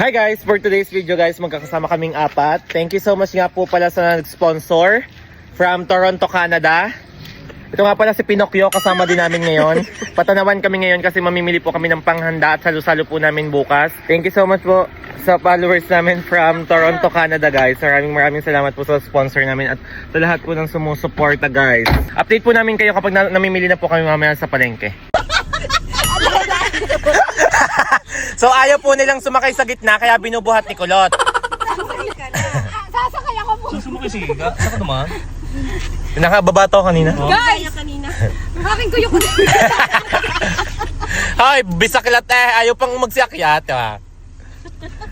Hi guys! For today's video guys, magkakasama kaming apat. Thank you so much nga po pala sa nag-sponsor from Toronto, Canada. Ito nga pala si Pinocchio, kasama din namin ngayon. Patanawan kami ngayon kasi mamimili po kami ng panghanda at salo-salo po namin bukas. Thank you so much po sa followers namin from Toronto, Canada guys. Maraming salamat po sa sponsor namin at sa lahat po ng sumusuporta guys. Update po namin kayo kapag namimili na po kami mamaya sa palengke. So ayaw po nilang sumakay sa gitna kaya binubuhat ni Kulot. Sasakay ako po. Sumakay si Giga? Saka naman? Nakababa to kanina. Guys! Aking kuyo ko. Hoy, bisaklat ayaw pang magsiakyat. Diba?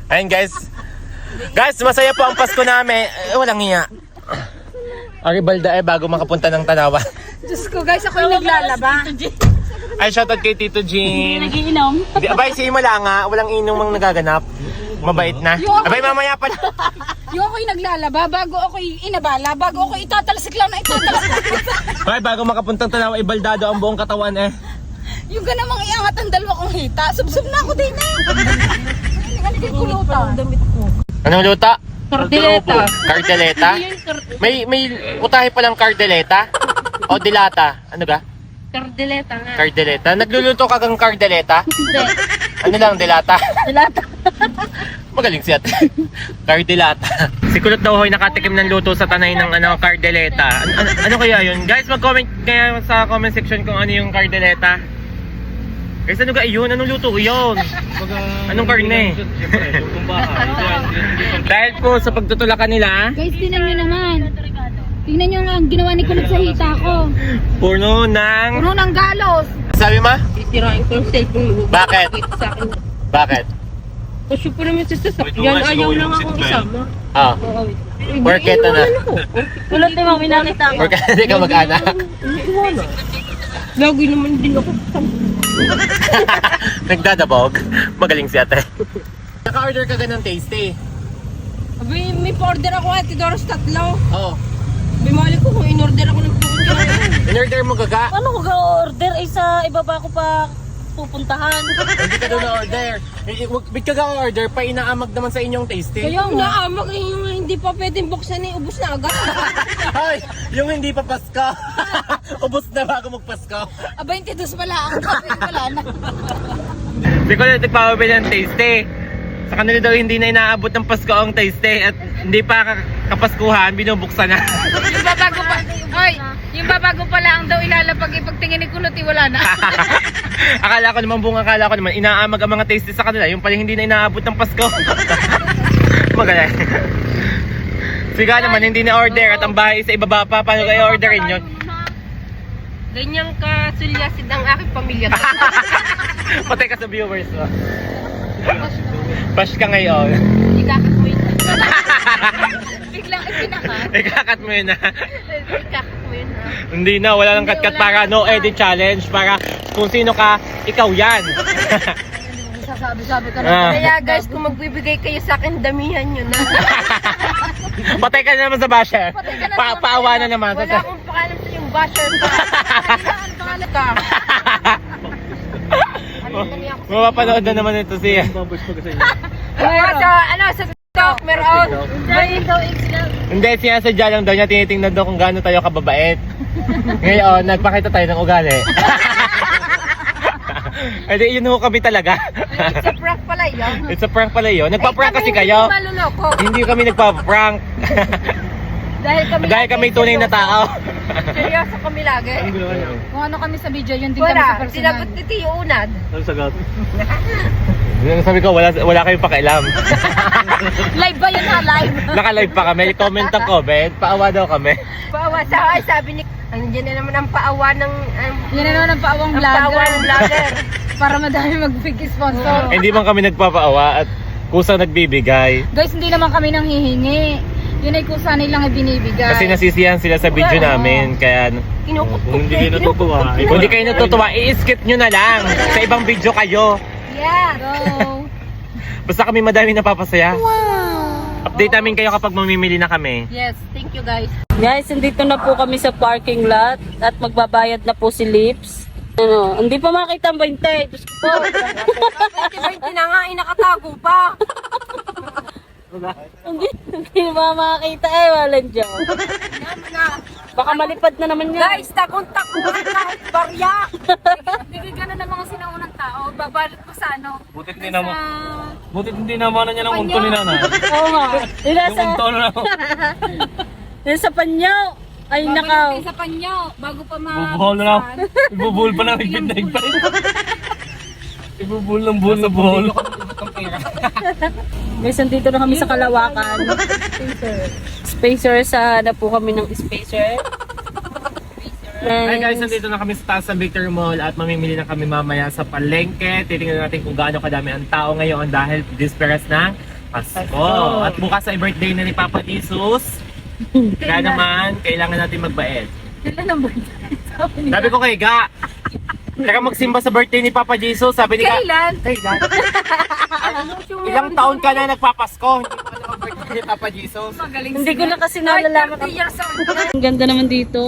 Ayun guys. Guys, masaya po ang Pasko namin. Walang hiya. Aribalda bago makapunta ng Tanawan. Diyos ko guys, ako yung naglalaba. Ay, shoutout kay Tito Jean. Nagiinom. Abay, si Imala nga. Walang inumang nagaganap. Mabait na. Abay, mamaya pala. Yung ako'y naglalaba, bago ako'y inabala, bago ako'y itatalsik lang na itatalsik. Hoy, bago makapuntang Tanawan, baldado ang buong katawan Yung ganamang iangat ang dalawa kong hita, subsub na ako din Ano kay kulutan? Anong luta? Tortileta. Cardeleta? May utahe palang cardeleta? O dilata? Ano ga? Tortileta nga. Cardeleta? Nagluluto ka kang cardeleta? Hindi. Ano lang, dilata? Dilata. Magaling si ate. Cardelata. Si Kulot daw hoy nakatikim ng luto sa tanay ng cardeleta. Ano kaya yun? Guys, mag-comment kaya sa comment section kung ano yung cardeleta. Guys, ano ga yun? Anong luto yun? Anong karne? Dahil po sa pagtutulakan nila, Guys, tingnan nyo naman. Tingnan nyo nga ang ginawa ni Kulot sa hita ko. puno ng... Puno ng galos. Sabi ma? Titirain ko yung cellphone mo. Bakit? Sa akin. Bakit? Kasi pa naman sa sasakyan, ayaw lang akong isama. Ah, worketa na. Kulot na mami nakita ko. Worketa hindi ka mag-anak. Wala. Lagi naman din ako. Nagdadabog. Magaling si ate. Naka-order ka ganang tasty. Abi, may pa-order ako at Doros tatlo. Oo. Bimali ko kung in-order ako ng pupunta. In-order mo gaga? Ano ko ga-order? Ay sa ibaba ko pa pupuntahan. Hindi ka doon na-order. Bit ka ga-order pa inaamag naman sa inyong tasty. Kaya naamag yung hindi pa pwedeng buksan eh, ubus na agad. Hoy, yung hindi pa Pasko. Ubus na bago magpasko. 22 pala ang kapit pala na. Hindi ko na nagpapabili ng tasty. Sa kanila daw hindi na inaabot ng Pasko ang tasty at hindi pa kapaskuhan, binubuksan na. Yung babago pa, oy, yung babago pa lang daw ilalapag ipagtingin ni Kulot, wala na. Akala ko naman, inaamag ang mga tasty sa kanila, yung pala hindi na inaabot ng Pasko. Magaling. Siga naman, hindi na order at ang bahay sa ibaba pa, paano kayo orderin yun? Ganyang kasulyasid ang aking pamilya. Patay ka sa viewers mo. Bash ka ngayon. Ikakat mo yun. Biglang ipinakat. Ikakat mo yun na. Ikakat mo yun ha. Hindi na, wala nang cut-cut para no edit challenge para kung sino ka, ikaw yan. Sasabi-sabi ka Ah. na. Kaya guys, kung magbibigay kayo sa akin, damihan nyo na. Patay ka na naman sa basher. Patay ka na naman. Paawa na naman. Wala akong pakalam sa yung basher pa. Ano pangalan ka? Mapapanood na naman ito siya. Sa TikTok, meron. Hindi, sinasadya lang daw niya, tinitingnan daw kung gaano tayo kababait. Ngayon, nagpakita tayo ng ugali. Hindi, yun ho kami talaga. It's a prank pala yun. It's a prank pala yun. Nagpa-prank kasi kayo. Maluloko. Hindi kami nagpa-prank. Dahil kami tunay na tao. Seryoso kami lagi. Kung ano kami sa video, yun din kami sa Wala, personal. sinagot ni Tiyo Unad. Sabi ko, wala kayong pakialam. Live ba yun ha? Live? Naka-live pa kami. Comment ang comment. Paawa daw kami. Paawa sa sabi ni andiyan na naman ang paawa ng Yan na naman ang paawang ang paawa ng vlogger. Para madami mag-big sponsor. Hindi man kami nagpapaawa at kusang nagbibigay. Guys, hindi naman kami nang hihingi. Yun ay kusa nilang ibinibigay. Kasi nasisiyahan sila sa video namin. Kaya Kinukutok. kung hindi kayo natutuwa, i-skip nyo na lang. Sa ibang video kayo. Yeah. Go! Basta kami madami napapasaya. Update namin kayo kapag mamimili na kami. Yes, thank you guys. Guys, nandito na po kami sa parking lot at magbabayad na po si Lips. Ano, hindi pa makita ang 20. Diyos ko. 20 na nga, nakatago pa. Hindi ba makakita eh, walang joke. Baka malipad na naman yan. Guys, takot-takot kahit barya. Bibigyan na ng mga sinaunang tao. Babalot ko sa ano. Butit hindi naman niya ng unto ni nanay. Oo nga. Yung Yung nasa, unto na. yung sa panyaw. Ay, nakaw. Babalot sa panyo bago pa Bubuhol na. Ibubuhol pa ng higpit na higpit. Ibubuhol ng buhol na buhol. Guys, nandito na kami sa Kalawakan. Spacer, sa na po kami ng spacer. Hi guys, nandito na kami sa taas ng Victory Mall at mamimili na kami mamaya sa palengke. Titingnan natin kung gaano kadami ang tao ngayon dahil disperas ng Pasko. At bukas ay birthday na ni Papa Jesus. Kaya naman, kailangan natin magbayad. Kailan ang birthday? Sabi ko kay Ga, tara magsimba sa birthday ni Papa Jesus. Sabi ni Ga, Kailan? ilang taon ka na nagpapasko? Hindi pa naman birthday ni Papa Jesus. Magaling Hindi ko na kasi nalalaman. 30 years old. Ang ganda naman dito.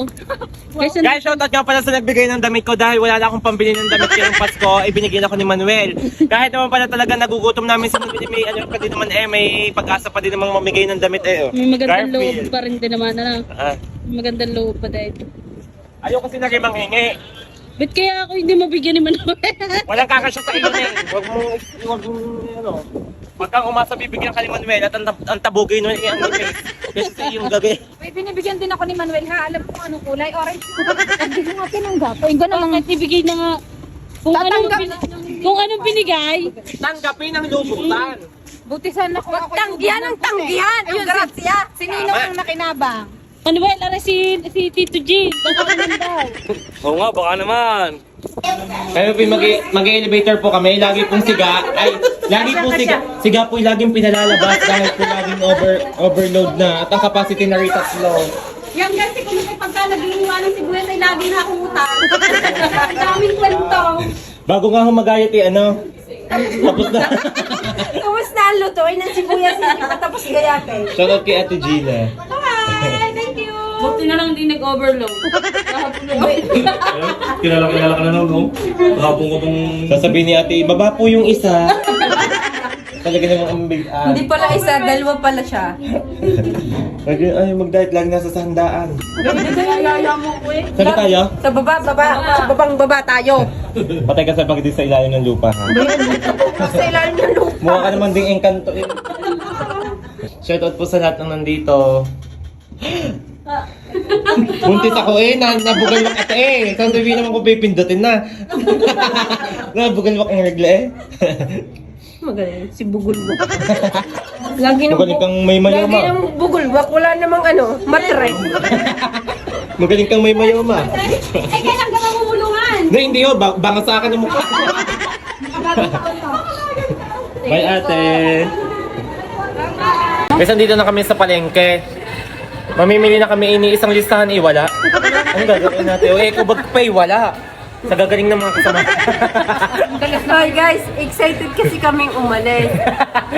Guys, Guys, shoutout nga pala sa nagbigay ng damit ko dahil wala na akong pambili ng damit ngayong Pasko. Ibinigyan ako ni Manuel. Kahit naman pala talaga nagugutom namin sa namili, may ano pa din naman may pag-asa pa din namang mamigay ng damit eh. may magandang loob Garfield. pa rin din naman. Ano? Ah, May magandang loob pa din. ayaw kasi na rin manghingi. Ba't kaya ako hindi mabigyan ni Manuel? Walang kakasya sa iyo eh. Huwag mong, ano. Huwag kang umasa bibigyan ka ni Manuel at ang tabugay nun ang face. Kasi sa iyong gabi. May binibigyan din ako ni Manuel ha. Alam ko anong kulay. Orange. Hindi ko nga tinanggap. Ay, ganun lang. Bakit ibigay na nga? Kung anong binigay? Tanggapin ang lubutan. Buti sana kung ako tanggihan ang tanggihan. Yung gracia. Sinino ang nakinabang? Manuel, ara si Tito G. Baka naman daw. Oo nga, baka naman. Kaya po mag-elevator po kami, lagi pong siga, lagi po siga po laging pinalalabas dahil po laging overload na at ang capacity na rin tatlo. Yan kasi kung pagka nag-iiwa ng sibuyas ay lagi na akong utang. Ang daming kwento. Bago nga humagayat ano, tapos na. Kumusta ang lutoy ng sibuyas hindi pa tapos gayatin? Shoutout kay Ate Gina. Hi! Thank you! Buti na lang hindi nag-overload. Kahapon na ba? Kilala ka na no? Kahapon ko tong... Sasabihin ni Ate, baba po yung isa. Talaga namang ambig. Hindi pala isa, dalawa pala siya. Ay, mag-diet lang nasa sandaan. Yaya mo ko eh. Saan tayo? Sa babang baba tayo. Patay ka sa pagdi sa ilalim ng lupa ha. Sa ilalim ng lupa. Mukha ka naman ding engkanto eh. Shoutout po sa lahat ng nandito. Buntis ako eh, nabugal wak ate eh. Saan sabihin naman ko pipindutin na. Nabugal wak ang regla eh. Magaling, si Bugulwak. Lagi nang Magaling kang may mayoma. Bugulwak, wala namang matre. Magaling kang may mayoma. Eh, kailan ka mamumulungan? Hindi oh, banga sa akin ang mukha. Bye ate. Guys, nandito na kami sa palengke. Mamimili na kami, iniisang listahan wala. Ano gagawin natin? O EcoBag Pay, wala. Sa gagaling ng mga kasama. Hi guys, excited kasi kaming umalis.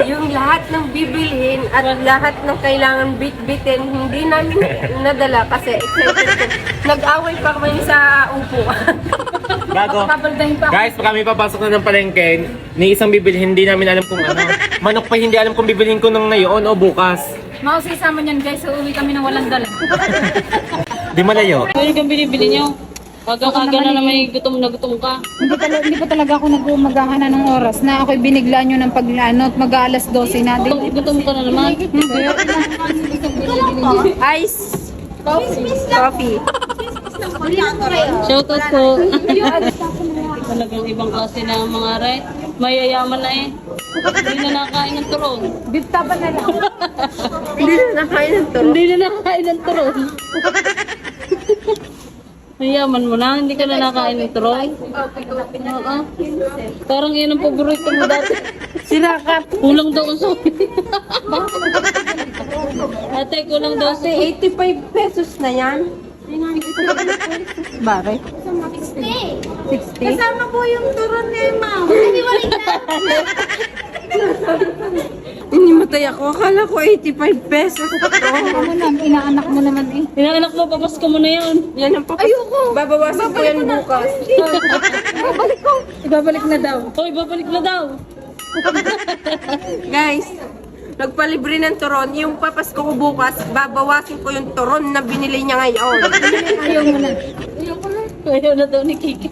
Yung lahat ng bibilhin at lahat ng kailangan bit-bitin, hindi namin nadala kasi excited kami. Nag-away pa kami sa upuan. Bago. Kabaldahin pa. Guys, pag kami papasok na ng palengke, ni isang bibilhin, hindi namin alam kung ano. Manok pa hindi alam kung bibilhin ko nung ngayon o bukas. Mausay sama niyan guys, so uwi kami ng walang dala. Di malayo. Ano kang binibili niyo? Aga-aga na naman gutom na gutom ka. Hindi pa talaga ako nag-umagahan na ng oras na ako'y binigla nyo ng pag-ano at mag-aalas 12 na. Gutom ka na naman. Ice coffee. Shoutout po. Talagang ibang klase na mga right. Mayayaman na eh. Hindi na nakain ng turon. Bipta ba na lang? Hindi na nakain ng turo. Hindi na nakain ng turon. Mayaman mo na, hindi ka na nakain ng turon. Oo. Parang yun ang paborito mo dati. Sirakat. Kulang daw ang soy. Ate, kulang daw Kasi si 85 pesos na yan. Bakit? 60. Kasama po yung turon ni Ma'am. Hindi matay ako. Akala ko 85 pesos. Ano na, inaanak mo naman eh. Inaanak mo, papasko mo na yun. Yan ang papas. Ayoko. Babawasan ko yan bukas. Ibabalik na daw. Hoy, babalik na daw. Guys, nagpalibre ng turon. Yung papasko ko bukas, babawasin ko yung turon na binili niya ngayon. Ayaw mo na. Ayaw na daw ni Kiki.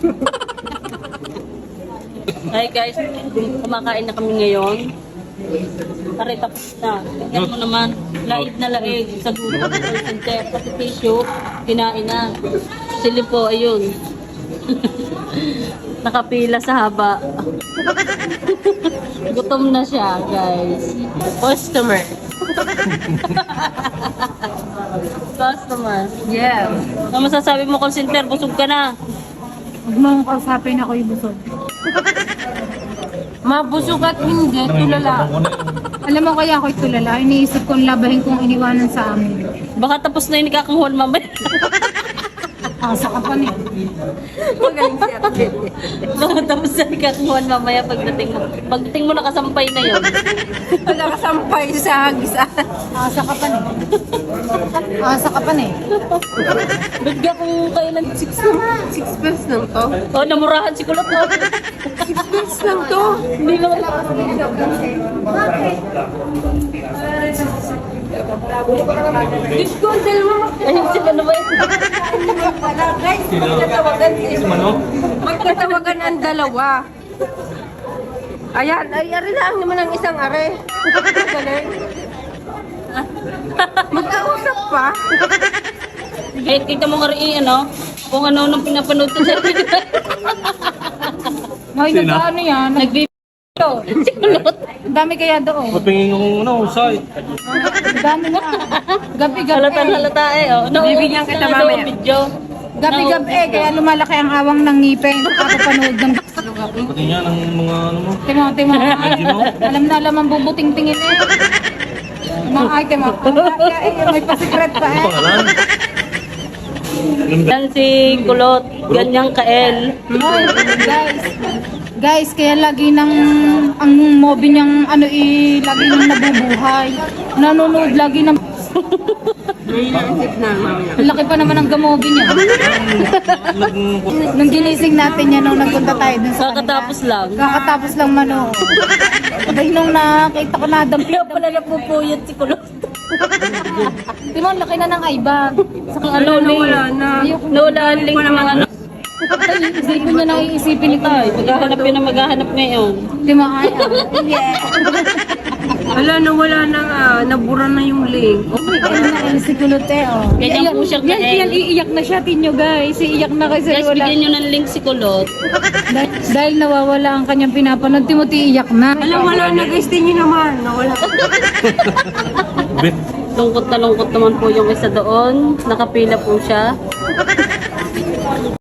Hi guys, kumakain na kami ngayon. Tari, tapos na. Tignan mo naman, laig na laig sa gulo ng call center. Pati tissue, kinain na. Sili po, ayun. Nakapila sa haba. Gutom na siya, guys. Customer. Customer. Yeah. Ano masasabi mo, call center? Busog ka na. Huwag mo akong kausapin ako yung busog. Mabusog at hindi, tulala. Alam mo kaya ako'y tulala, iniisip kong labahin kong iniwanan sa amin. Baka tapos na yung nikakanghol mamaya. Asa ka pa niya. Magaling siya. Baka tapos na nikakanghol mamaya pagdating mo. Pagdating mo nakasampay na yun. Wala kasampay sa hagisa. Asa ka pa niya. Asa ka pa niya. Bigla kung kailan 6 pesos lang to. Oh, namurahan si Kulot. Oh. 6 pesos lang to. Hindi mo Discount dahil mo ayun sila na ba yun? guys, magkatawagan Ano? magkatawagan ang dalawa. Ayan, ay ari lang naman ang isang are. Galing. Magkausap pa. Kahit kita mo nga rin, ano? Kung ano nung pinapanood sa video. May nagkaano yan. Nagbibigyo. Si Kulot. Ang dami kaya doon. Patingin yung ano, site. Ang dami na. Gabi-gabi. Halatang halata eh. Oh. Bibigyan kita mamaya. Video. Gabi-gabi kaya lumalaki ang awang ng ngipin. Kakapanood ng Pati niya ng mga ano mo. Timo. Alam na alam ang bubuting tingin eh. Mga item ako. May pasikret pa eh. Pangalan? Yan si Kulot. Ganyang kael. Ay, guys, kaya lagi nang ang movie niyang ano lagi nang nabubuhay. Nanonood lagi ng Isip na mamaya. ang laki pa naman ng gamobi niya. Nung ginising natin niya nung nagpunta tayo dun sa Kakatapos lang. Kakatapos lang manood. Sabay nung nakita ko na dampi. Kaya pala napupuyot si Kulot. Di mo, ang laki na ng eyebag. Sa ano Wala na. Nawala ang link ng ano. Isipin niya na iisipin ito. Maghahanap yun na maghahanap ngayon. Di mo, ay, yeah. Wala na nga. Nabura na yung link. Ay, si Kulote, oh. Ganyan po siya kael. Iiyak na siya, tinyo guys. Iiyak na kasi Guys, wala. bigyan nyo ng link si Kulot. Dahil nawawala ang kanyang pinapanood, Timothy iiyak na. Wala na guys. Tingin naman. Nawala. Lungkot na lungkot naman po yung isa doon. Nakapila po siya.